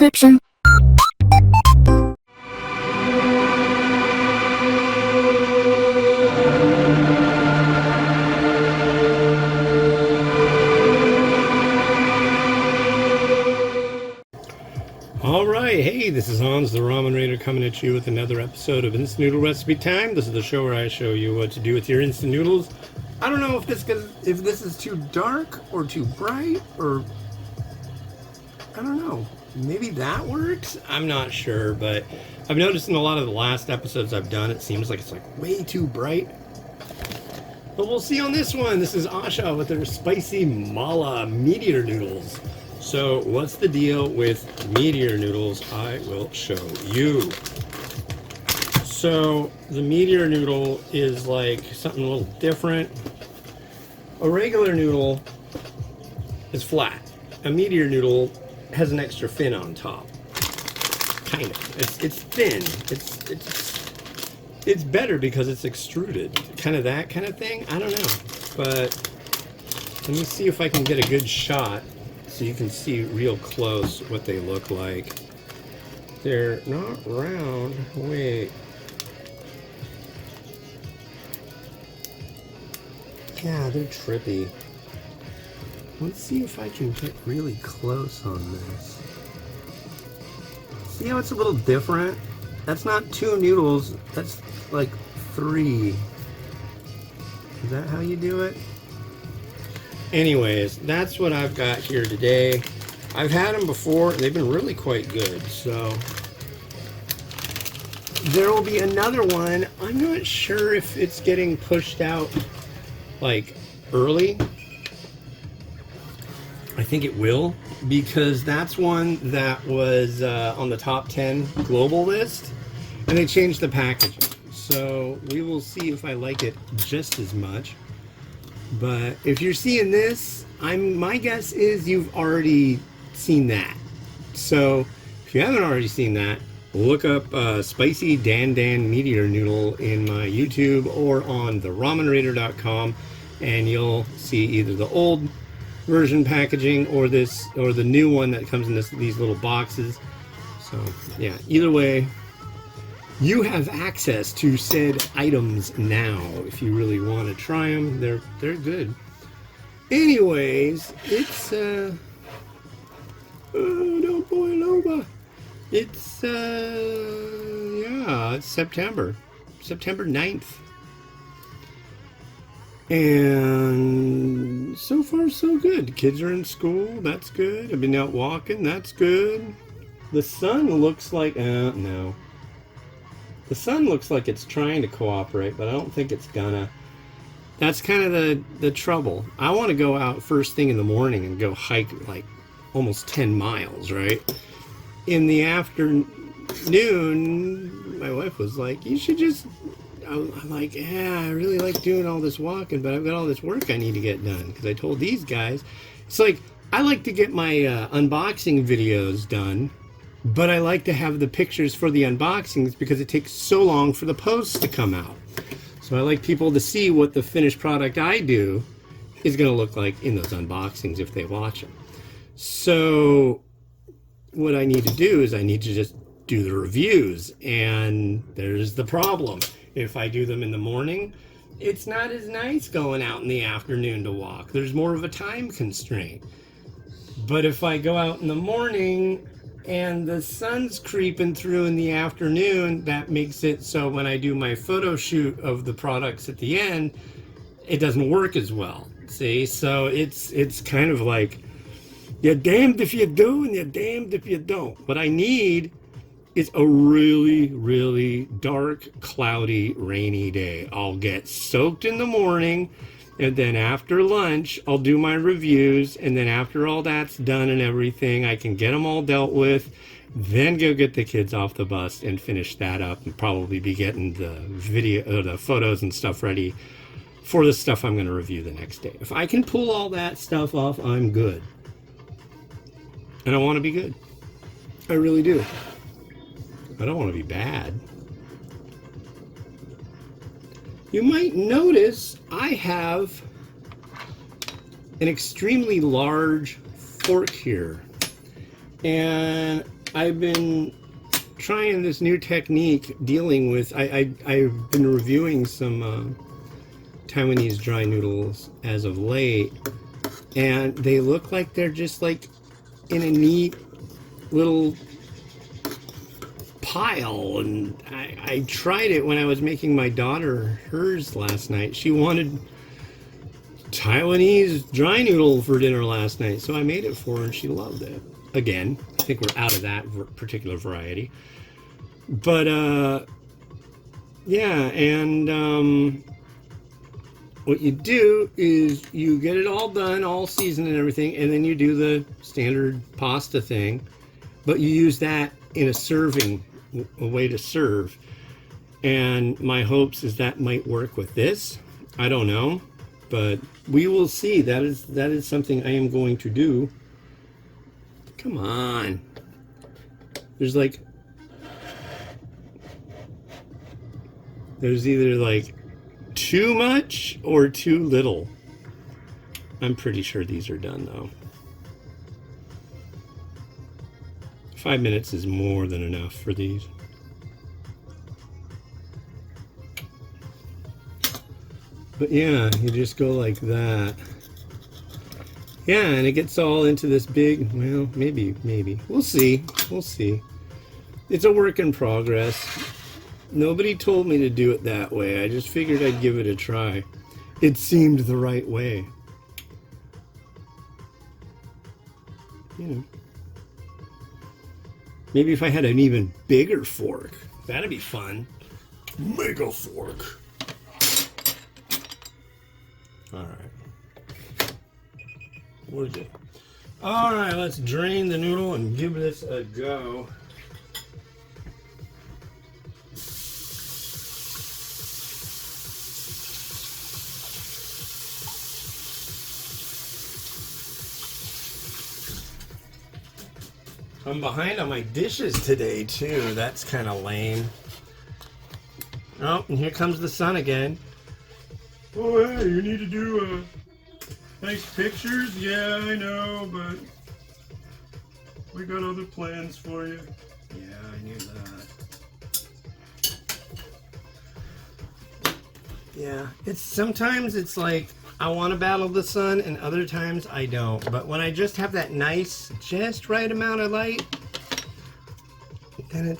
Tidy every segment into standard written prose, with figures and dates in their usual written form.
description. Alright, hey, this is Hans the Ramen Raider coming at you with another episode of Instant Noodle Recipe Time. This is the show where I show you what to do with your instant noodles. I don't know if this is too dark or too bright, or I don't know. Maybe that works? I'm not sure, but I've noticed in a lot of the last episodes I've done, it seems like it's like way too bright. But we'll see on this one. This is Asha with her spicy mala Meteor noodles. So what's the deal with Meteor noodles? I will show you. So the Meteor noodle is like something a little different. A regular noodle is flat. A Meteor noodle has an extra fin on top. Kind of. It's thin. It's better because it's extruded. Kind of that kind of thing. I don't know. But let me see if I can get a good shot so you can see real close what they look like. They're not round. Wait. Yeah, they're trippy. Let's see if I can get really close on this. See how it's a little different? That's not 2 noodles, that's like 3. Is that how you do it? Anyways, that's what I've got here today. I've had them before, they've been really quite good, so there will be another one. I'm not sure if it's getting pushed out like early. I think it will, because that's one that was on the top 10 global list, and they changed the packaging. So we will see if I like it just as much. But if you're seeing this, my guess is you've already seen that. So if you haven't already seen that, look up Spicy Dan Dan Meteor Noodle in my YouTube or on theramenraider.com, and you'll see either the old version packaging or the new one that comes in these little boxes. So yeah, either way, you have access to said items now if you really want to try them. They're good. Anyways, it's oh, don't boil over. It's yeah, it's September 9th. And so far so good. Kids are in school, that's good. I've been out walking, that's good. The sun looks like no. The sun looks like it's trying to cooperate, but I don't think it's gonna. That's kind of the trouble. I want to go out first thing in the morning and go hike like almost 10 miles, right? In the afternoon, my wife was like, you should just... I'm like, yeah, I really like doing all this walking, but I've got all this work I need to get done. Because I told these guys, it's like, I like to get my unboxing videos done, but I like to have the pictures for the unboxings because it takes so long for the posts to come out. So I like people to see what the finished product I do is going to look like in those unboxings if they watch them. So what I need to do is I need to just do the reviews, and there's the problem. If I do them in the morning, it's not as nice going out in the afternoon to walk. There's more of a time constraint. But if I go out in the morning and the sun's creeping through in the afternoon, that makes it so when I do my photo shoot of the products at the end, it doesn't work as well. See? So it's kind of like, you're damned if you do and you're damned if you don't. What I need is a really, really dark, cloudy, rainy day. I'll get soaked in the morning, and then after lunch, I'll do my reviews, and then after all that's done and everything, I can get them all dealt with, then go get the kids off the bus and finish that up, and probably be getting the video, the photos and stuff ready for the stuff I'm going to review the next day. If I can pull all that stuff off, I'm good. And I want to be good. I really do. I don't want to be bad. You might notice I have an extremely large fork here. And I've been trying this new technique dealing with. I've been reviewing some Taiwanese dry noodles as of late, and they look like they're just like in a neat little pile. And I tried it when I was making my daughter hers last night. She wanted Taiwanese dry noodle for dinner last night, so I made it for her and she loved it. Again, I think we're out of that particular variety, but yeah. And what you do is you get it all done, all seasoned and everything, and then you do the standard pasta thing, but you use that in a way to serve. And my hopes is that might work with this. I don't know, but we will see. That is something I am going to do. Come on. There's either like too much or too little. I'm pretty sure these are done though. 5 minutes is more than enough for these. But yeah, you just go like that. Yeah, and it gets all into this big, well, maybe. We'll see. It's a work in progress. Nobody told me to do it that way. I just figured I'd give it a try. It seemed the right way. You know. Maybe if I had an even bigger fork, that'd be fun. Mega fork. All right. What is it? All right, let's drain the noodle and give this a go. I'm behind on my dishes today, too. That's kind of lame. Oh, and here comes the sun again. Oh, hey, you need to do nice pictures? Yeah, I know, but we got other plans for you. Yeah, I knew that. Yeah, sometimes it's like I want to battle the sun, and other times I don't. But when I just have that nice, just right amount of light, then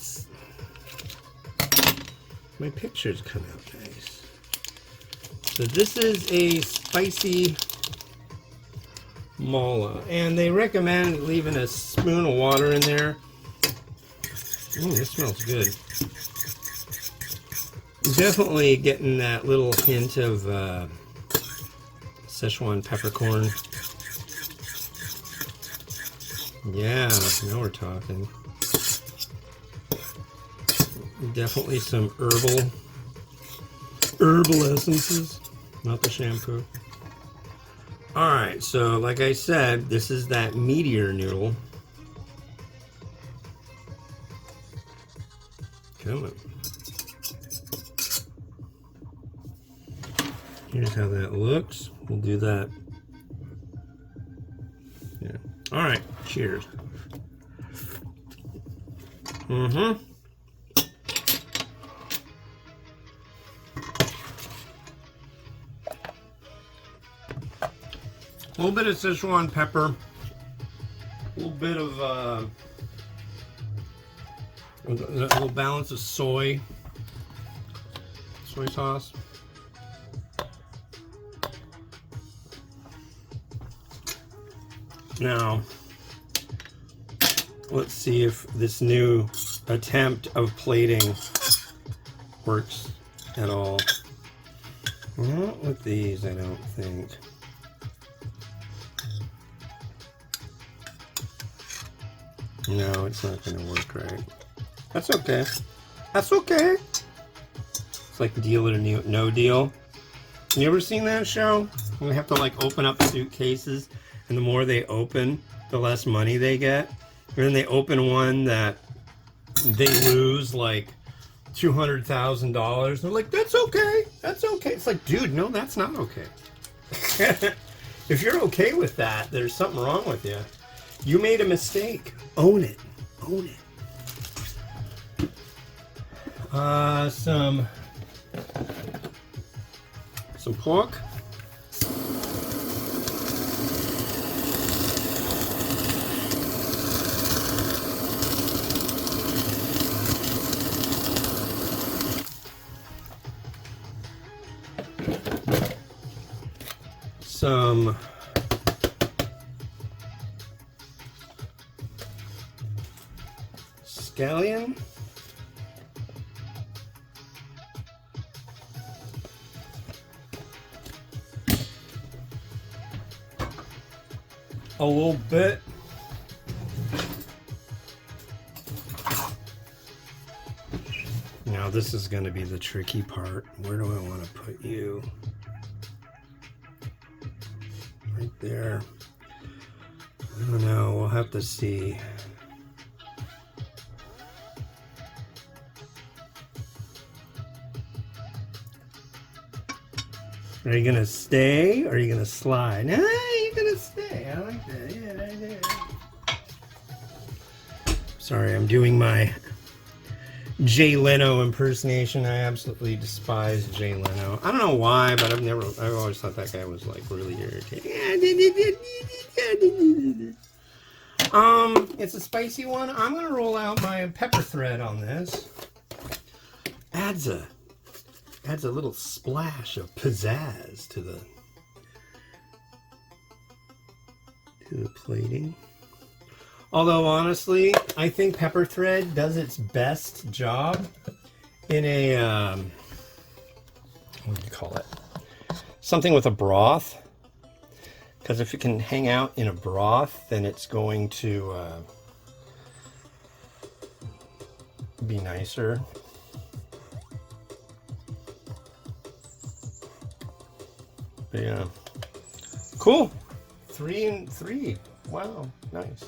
my pictures come out nice. So this is a spicy mala, and they recommend leaving a spoon of water in there. Ooh, this smells good. Definitely getting that little hint of Szechuan peppercorn. Yeah, now we're talking. Definitely some herbal essences, not the shampoo. Alright, so like I said, this is that Meteor noodle. Come on. Here's how that looks. We'll do that. Yeah. Alright, cheers. A little bit of Szechuan pepper, a little bit of a little balance of soy sauce. Now, let's see if this new attempt of plating works at all. Not with these, I don't think. No, it's not going to work right. That's okay. That's okay. It's like Deal or No Deal. You ever seen that show? We have to like open up suitcases, and the more they open, the less money they get. And then they open one that they lose like $200,000. They're like, that's okay. That's okay. It's like, dude, no, that's not okay. If you're okay with that, there's something wrong with you. You made a mistake. Own it. Own it. Some pork. Some scallion. A little bit now. This is going to be the tricky part. Where do I want to put you? Right there. I don't know. We'll have to see. Are you gonna stay or are you gonna slide? Nah, you're gonna stay. I like that. Yeah, right there. Sorry, I'm doing my Jay Leno impersonation. I absolutely despise Jay Leno. I don't know why, but I've always thought that guy was like really irritating. It's a spicy one. I'm gonna roll out my pepper thread on this. Adds a little splash of pizzazz to the plating. Although honestly, I think pepper thread does its best job in a what do you call it? Something with a broth. Because if it can hang out in a broth, then it's going to be nicer. But yeah, cool. 3 and 3. Wow, nice.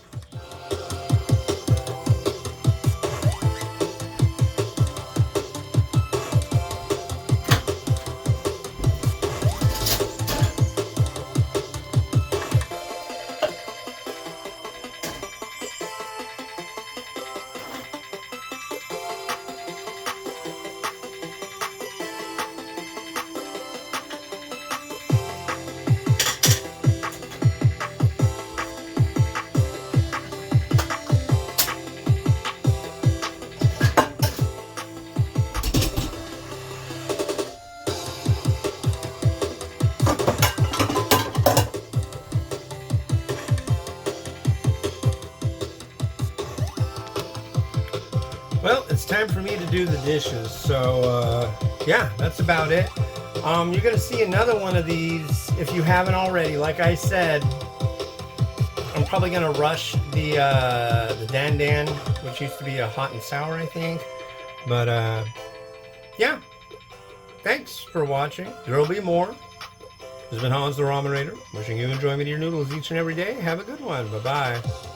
Well, it's time for me to do the dishes, so yeah, that's about it. You're gonna see another one of these if you haven't already. Like I said, I'm probably gonna rush the Dan Dan, which used to be a hot and sour, I think. But yeah, thanks for watching. There'll be more. This has been Hans the Ramenator, wishing you enjoyment of your noodles each and every day. Have a good one. Bye-bye.